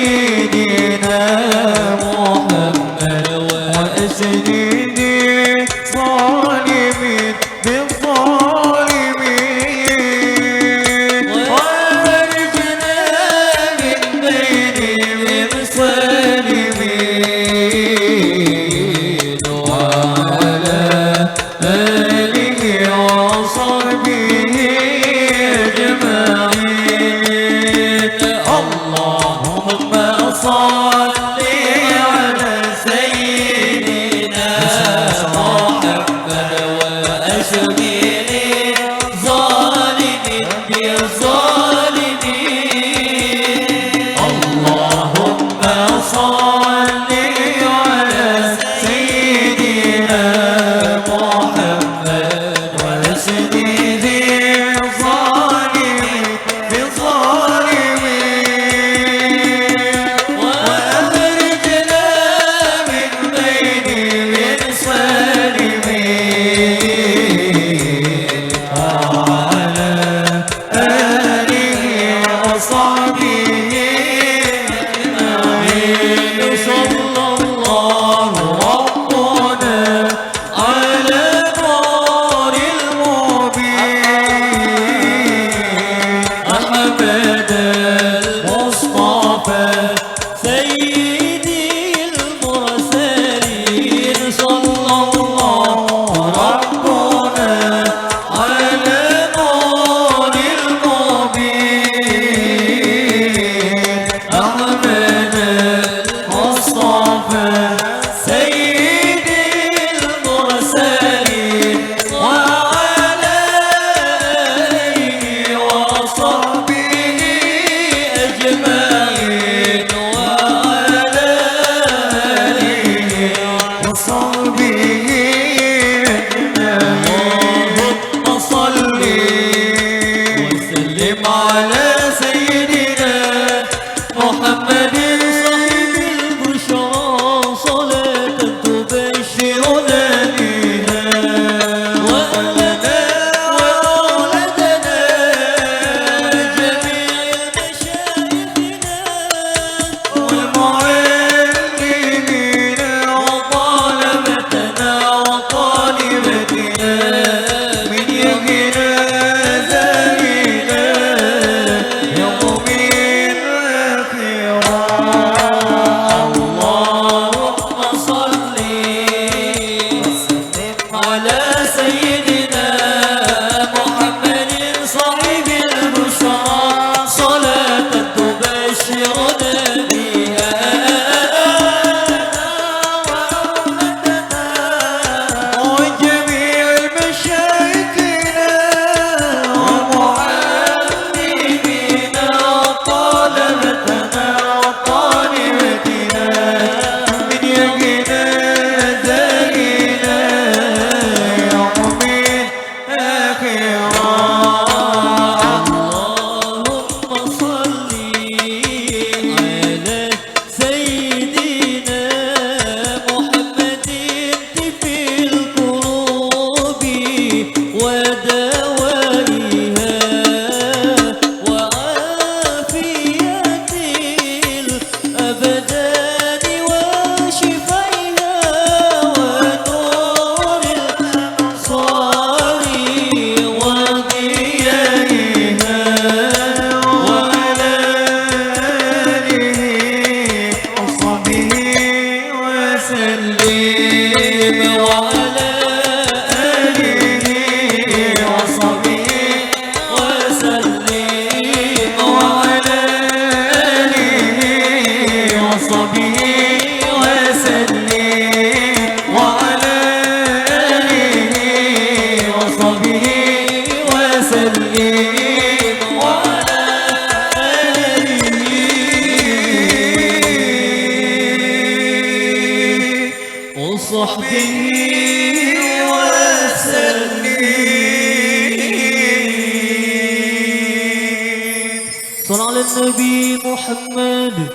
سيدنا محمد وأسندي ظالمين بالظالمين وأخرجنا من بينهم سالمين وعلى آله وصحبه أجمعين اللهم صل على سيدنا محمد وأشغل ظالمين بالظالمين اللهم صل على سيدنا محمد وأشغل ظالمين بالظالمين وأخرجنا من بينهم سالمين وعلى آله وصحبه أجمعين صلى الله ربنا على نور المبين أحمد المصطفى سيدي المرسلين صلى الله ربنا على نور المبين أحمد المصطفى سيدي المرسلين وعلى آله وصحبه أجمعين وعلى آله وصحبه أجمعين اللهم صل وسلم على سيدنا محمد صاحب البشرى صلاة تبشرنا بها وأهلنا وأولادنا جميع مشايخنا والمعلمين وطلبتنا وطالبتنا من يهنا زاهنا يوم الآخرة اللهم صل وسلم على سيدنا محمد صاحب البشرى صلاة تبشرنا بها وجميع مشايخنا ومعلمين وطلبتنا وطالبتنا من يهنا زاهنا يوم الآخرة اللهم صل على سيدنا محمد في القلوب ودوائها وعافية الأبدان وشفائها ونور الأبصار وضيائها وعلى آله وصحبه وسلم وعلى آله وصحبه وسلم وعلى آله وصحبه وسلم وعلى آله وصحبه وسلم وعلى آله وصحبه وسلم صلى على النبي محمد